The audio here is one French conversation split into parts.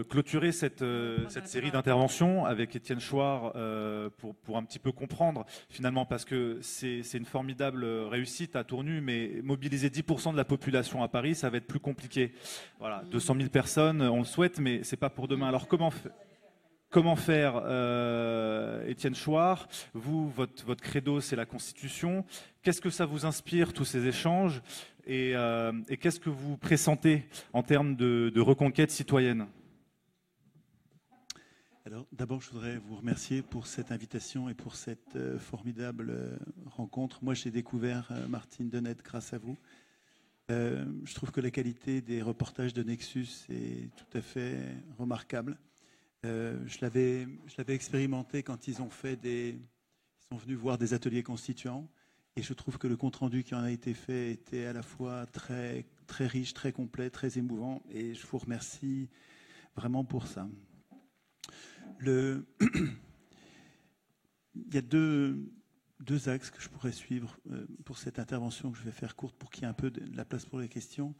clôturer cette série d'interventions avec Étienne Chouard pour un petit peu comprendre finalement, parce que c'est une formidable réussite à Tournu, mais mobiliser 10% de la population à Paris, ça va être plus compliqué. Voilà, 200 000 personnes, on le souhaite, mais c'est pas pour demain. Alors comment faire, Étienne Chouard? Vous, votre credo, c'est la Constitution. Qu'est-ce que ça vous inspire, tous ces échanges? Et qu'est-ce que vous pressentez en termes de reconquête citoyenne? Alors, d'abord, je voudrais vous remercier pour cette invitation et pour cette formidable rencontre. Moi, j'ai découvert Martine Denette grâce à vous. Je trouve que la qualité des reportages de Nexus est tout à fait remarquable. Je l'avais expérimenté quand ils sont venus voir des ateliers constituants. Et je trouve que le compte-rendu qui en a été fait était à la fois très, très riche, très complet, très émouvant. Et je vous remercie vraiment pour ça. Il y a deux axes que je pourrais suivre pour cette intervention que je vais faire courte pour qu'il y ait un peu de la place pour les questions.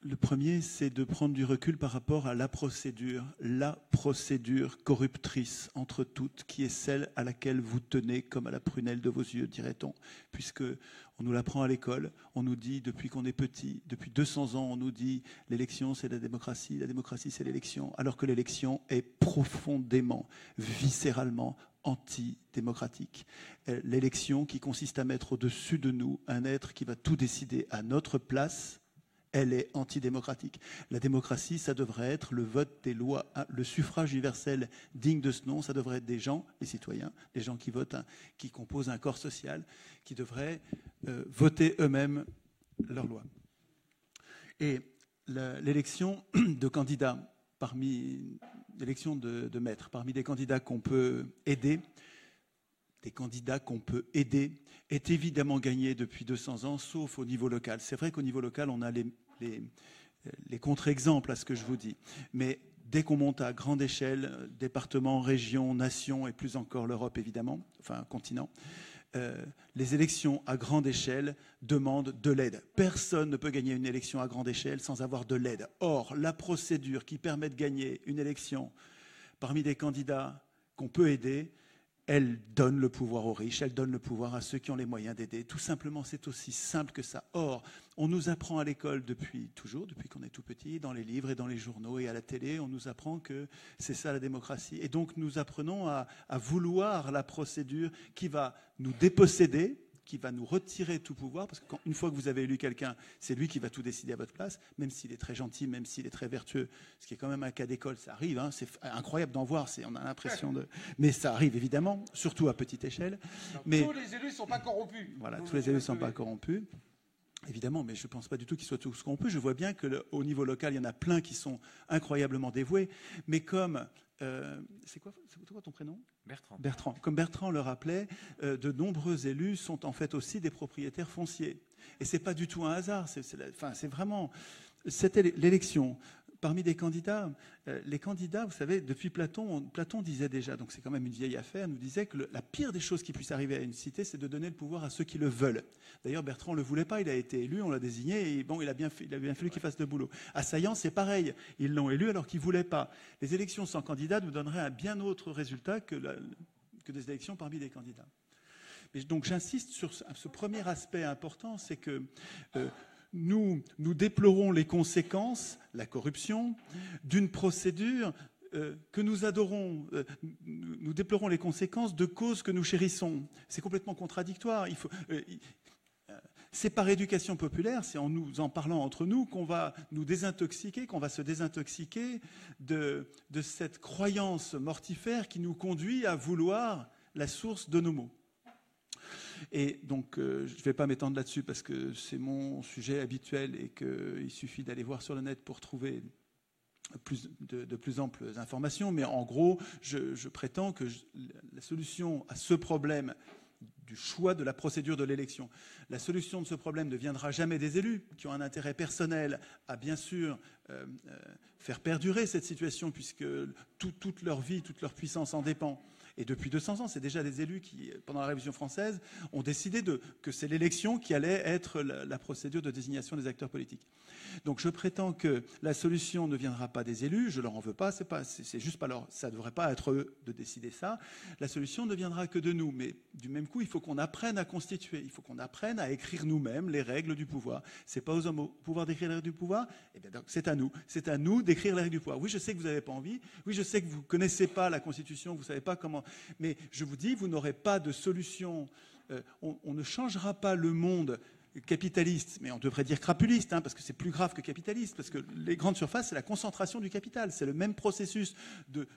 Le premier, c'est de prendre du recul par rapport à la procédure corruptrice entre toutes, qui est celle à laquelle vous tenez comme à la prunelle de vos yeux, dirait-on, puisque on nous l'apprend à l'école, on nous dit depuis qu'on est petit, depuis 200 ans, on nous dit l'élection c'est la démocratie c'est l'élection, alors que l'élection est profondément, viscéralement antidémocratique. L'élection qui consiste à mettre au-dessus de nous un être qui va tout décider à notre place, elle est antidémocratique. La démocratie, ça devrait être le vote des lois, le suffrage universel digne de ce nom, ça devrait être des gens, les citoyens, des gens qui votent, qui composent un corps social, qui devraient voter eux-mêmes leurs lois. Et l'élection de candidats, l'élection de maîtres, parmi des candidats qu'on peut aider, est évidemment gagnée depuis 200 ans, sauf au niveau local. C'est vrai qu'au niveau local, on a les contre-exemples à ce que je vous dis. Mais dès qu'on monte à grande échelle, département, région, nation, et plus encore l'Europe, évidemment, enfin continent, les élections à grande échelle demandent de l'aide. Personne ne peut gagner une élection à grande échelle sans avoir de l'aide. Or, la procédure qui permet de gagner une élection parmi des candidats qu'on peut aider, elle donne le pouvoir aux riches, elle donne le pouvoir à ceux qui ont les moyens d'aider. Tout simplement, c'est aussi simple que ça. Or, on nous apprend à l'école depuis toujours, depuis qu'on est tout petit, dans les livres et dans les journaux et à la télé, on nous apprend que c'est ça la démocratie. Et donc, nous apprenons à vouloir la procédure qui va nous déposséder, qui va nous retirer tout pouvoir, parce qu'une fois que vous avez élu quelqu'un, c'est lui qui va tout décider à votre place, même s'il est très gentil, même s'il est très vertueux, ce qui est quand même un cas d'école, ça arrive, hein, c'est incroyable d'en voir, on a l'impression de... Mais ça arrive évidemment, surtout à petite échelle. Mais tous les élus ne sont pas corrompus. Voilà, tous les élus ne sont pas corrompus. Évidemment, mais je ne pense pas du tout qu'ils soient tous corrompus. Je vois bien qu'au niveau local, il y en a plein qui sont incroyablement dévoués. Mais comme... c'est quoi ton prénom? Bertrand. Comme Bertrand le rappelait, de nombreux élus sont en fait aussi des propriétaires fonciers. Et ce n'est pas du tout un hasard. C'est vraiment... C'était l'élection. Parmi des candidats, les candidats, vous savez, depuis Platon disait déjà, donc c'est quand même une vieille affaire, nous disait que la pire des choses qui puisse arriver à une cité, c'est de donner le pouvoir à ceux qui le veulent. D'ailleurs, Bertrand ne le voulait pas, il a été élu, on l'a désigné, et bon, il a bien fallu qu'il fasse le boulot. À Saillant, c'est pareil, ils l'ont élu alors qu'ils ne voulaient pas. Les élections sans candidat nous donneraient un bien autre résultat que des élections parmi des candidats. Et donc j'insiste sur ce premier aspect important, c'est que... Nous déplorons les conséquences, la corruption, d'une procédure que nous adorons. Nous déplorons les conséquences de causes que nous chérissons. C'est complètement contradictoire. C'est par éducation populaire, c'est en nous en parlant entre nous qu'on va nous désintoxiquer, qu'on va se désintoxiquer de cette croyance mortifère qui nous conduit à vouloir la source de nos maux. Et donc, je ne vais pas m'étendre là-dessus parce que c'est mon sujet habituel et qu'il suffit d'aller voir sur le net pour trouver de plus amples informations. Mais en gros, je prétends que la solution à ce problème du choix de la procédure de l'élection, la solution de ce problème ne viendra jamais des élus qui ont un intérêt personnel à bien sûr faire perdurer cette situation puisque toute leur vie, toute leur puissance en dépend. Et depuis 200 ans, c'est déjà des élus qui, pendant la Révolution française, ont décidé que c'est l'élection qui allait être la procédure de désignation des acteurs politiques. Donc je prétends que la solution ne viendra pas des élus, je leur en veux pas, c'est juste pas leur, ça devrait pas être eux de décider ça. La solution ne viendra que de nous, mais du même coup, il faut qu'on apprenne à constituer, il faut qu'on apprenne à écrire nous-mêmes les règles du pouvoir. C'est pas aux hommes au pouvoir d'écrire les règles du pouvoir, eh bien donc c'est à nous d'écrire les règles du pouvoir. Oui, je sais que vous n'avez pas envie, oui, je sais que vous connaissez pas la Constitution, vous savez pas comment, mais je vous dis, vous n'aurez pas de solution. On ne changera pas le monde capitaliste, mais on devrait dire crapuliste, parce que c'est plus grave que capitaliste, parce que les grandes surfaces, c'est la concentration du capital. C'est le même processus de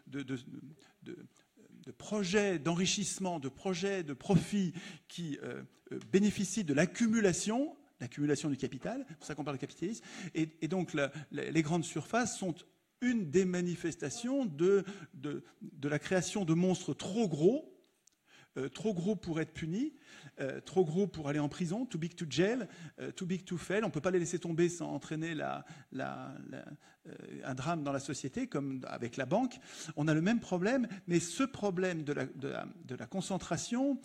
projets d'enrichissement, de projets de profit qui bénéficient de l'accumulation du capital. C'est pour ça qu'on parle de capitalisme. Et donc, les grandes surfaces sont une des manifestations de la création de monstres trop gros pour être punis, trop gros pour aller en prison, too big to jail, too big to fail. On ne peut pas les laisser tomber sans entraîner un drame dans la société, comme avec la banque. On a le même problème, mais ce problème de la concentration,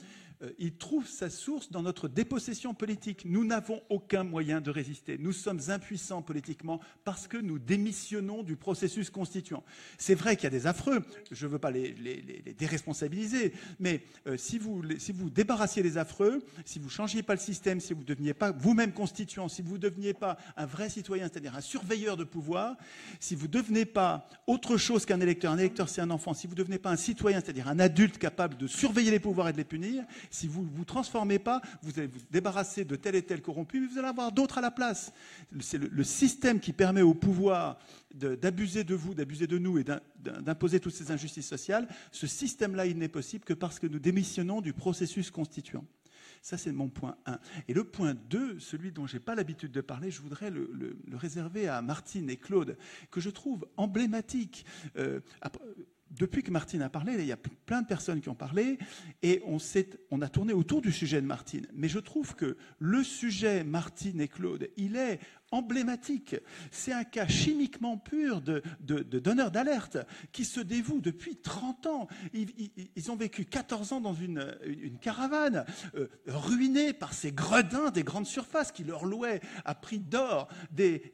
il trouve sa source dans notre dépossession politique. Nous n'avons aucun moyen de résister. Nous sommes impuissants politiquement parce que nous démissionnons du processus constituant. C'est vrai qu'il y a des affreux, je ne veux pas les déresponsabiliser, mais si vous débarrassiez les affreux, si vous ne changiez pas le système, si vous ne deveniez pas vous-même constituant, si vous ne deveniez pas un vrai citoyen, c'est-à-dire un surveilleur de pouvoir, si vous ne devenez pas autre chose qu'un électeur c'est un enfant, si vous ne devenez pas un citoyen, c'est-à-dire un adulte capable de surveiller les pouvoirs et de les punir, si vous ne vous transformez pas, vous allez vous débarrasser de tel et tel corrompu, mais vous allez avoir d'autres à la place. C'est le système qui permet au pouvoir d'abuser de vous, d'abuser de nous et d'imposer toutes ces injustices sociales. Ce système-là, il n'est possible que parce que nous démissionnons du processus constituant. Ça, c'est mon point 1. Et le point 2, celui dont je n'ai pas l'habitude de parler, je voudrais le réserver à Martine et Claude, que je trouve emblématique. Depuis que Martine a parlé, il y a plein de personnes qui ont parlé, et on a tourné autour du sujet de Martine. Mais je trouve que le sujet Martine et Claude, il est emblématique. C'est un cas chimiquement pur de donneurs d'alerte qui se dévouent depuis 30 ans. Ils ont vécu 14 ans dans une caravane, ruinés par ces gredins des grandes surfaces qui leur louaient à prix d'or des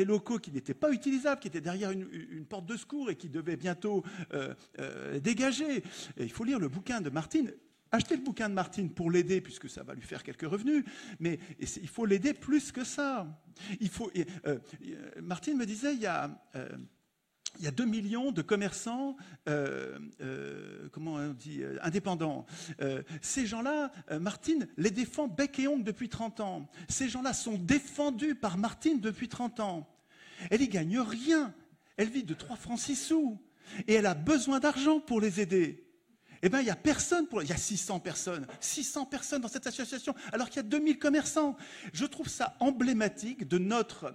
locaux qui n'étaient pas utilisables, qui étaient derrière une porte de secours et qui devaient bientôt dégager. Et il faut lire le bouquin de Martine. Achetez le bouquin de Martine pour l'aider, puisque ça va lui faire quelques revenus, mais il faut l'aider plus que ça. Martine me disait, il y a 2 millions de commerçants comment on dit, indépendants. Ces gens-là, Martine les défend bec et ongle depuis 30 ans. Ces gens-là sont défendus par Martine depuis 30 ans. Elle n'y gagne rien. Elle vit de 3 francs 6 sous. Et elle a besoin d'argent pour les aider. Eh bien, il y a personne il y a 600 personnes dans cette association, alors qu'il y a 2000 commerçants. Je trouve ça emblématique de notre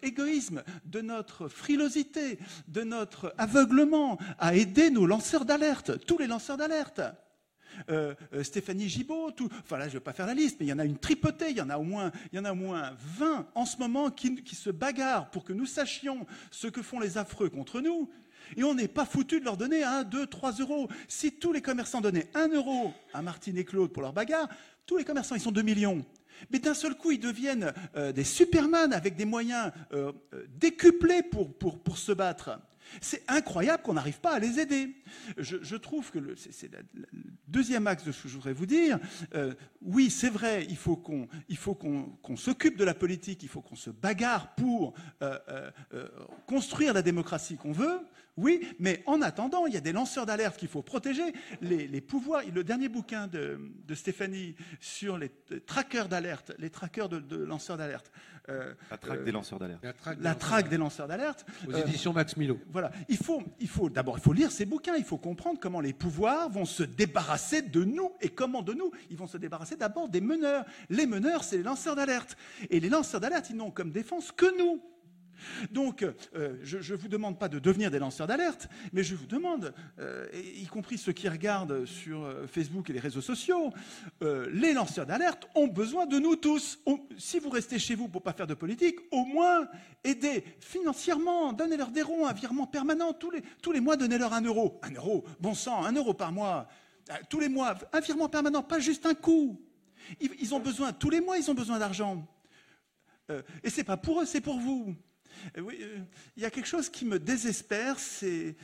égoïsme, de notre frilosité, de notre aveuglement à aider nos lanceurs d'alerte, tous les lanceurs d'alerte. Stéphanie Gibault, enfin là je ne vais pas faire la liste, mais il y en a une tripotée, il y en a au moins 20 en ce moment qui se bagarrent pour que nous sachions ce que font les affreux contre nous. Et on n'est pas foutu de leur donner 1, 2, 3 euros. Si tous les commerçants donnaient 1 euro à Martine et Claude pour leur bagarre, tous les commerçants, ils sont 2 millions. Mais d'un seul coup, ils deviennent des Superman avec des moyens décuplés pour se battre. C'est incroyable qu'on n'arrive pas à les aider. Je trouve que c'est le deuxième axe de ce que je voudrais vous dire. Oui, c'est vrai, il faut qu'on s'occupe de la politique, il faut qu'on se bagarre pour construire la démocratie qu'on veut. Oui, mais en attendant, il y a des lanceurs d'alerte qu'il faut protéger. Les pouvoirs, le dernier bouquin de Stéphanie sur les trackers d'alerte, les trackers de lanceurs d'alerte. La traque des lanceurs d'alerte. La traque des lanceurs d'alerte. Aux éditions Max Milo. Voilà. D'abord, il faut lire ces bouquins. Il faut comprendre comment les pouvoirs vont se débarrasser de nous. Et comment de nous? Ils vont se débarrasser d'abord des meneurs. Les meneurs, c'est les lanceurs d'alerte. Et les lanceurs d'alerte, ils n'ont comme défense que nous. Donc, je ne vous demande pas de devenir des lanceurs d'alerte, mais je vous demande, y compris ceux qui regardent sur Facebook et les réseaux sociaux, les lanceurs d'alerte ont besoin de nous tous. Si vous restez chez vous pour ne pas faire de politique, au moins aidez financièrement, donnez-leur des ronds, un virement permanent, tous les mois, donnez-leur 1 euro. 1 euro, bon sang, 1 euro par mois, tous les mois, un virement permanent, pas juste un coup. Ils ont besoin, tous les mois, ils ont besoin d'argent. Et ce n'est pas pour eux, c'est pour vous. Oui, il y a quelque chose qui me désespère, c'est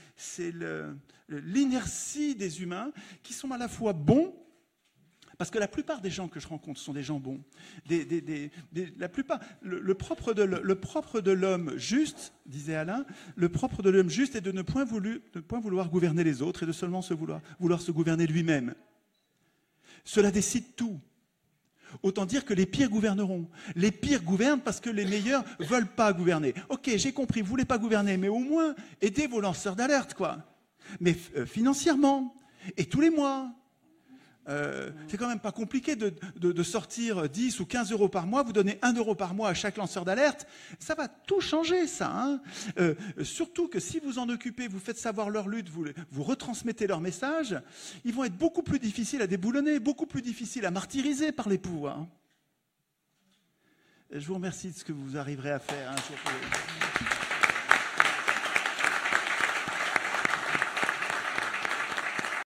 l'inertie des humains qui sont à la fois bons, parce que la plupart des gens que je rencontre sont des gens bons. La plupart, le propre de l'homme juste, disait Alain, le propre de l'homme juste est de ne point vouloir gouverner les autres et de seulement vouloir se gouverner lui-même. Cela décide tout. Autant dire que les pires gouverneront. Les pires gouvernent parce que les meilleurs ne veulent pas gouverner. Ok, j'ai compris, vous ne voulez pas gouverner, mais au moins aidez vos lanceurs d'alerte, quoi. Mais financièrement, et tous les mois. C'est quand même pas compliqué de sortir 10 ou 15 euros par mois, vous donnez 1 euro par mois à chaque lanceur d'alerte. Ça va tout changer, ça. Hein. Surtout que si vous en occupez, vous faites savoir leur lutte, vous retransmettez leur message, ils vont être beaucoup plus difficiles à déboulonner, beaucoup plus difficiles à martyriser par les pouvoirs. Je vous remercie de ce que vous arriverez à faire un jour pour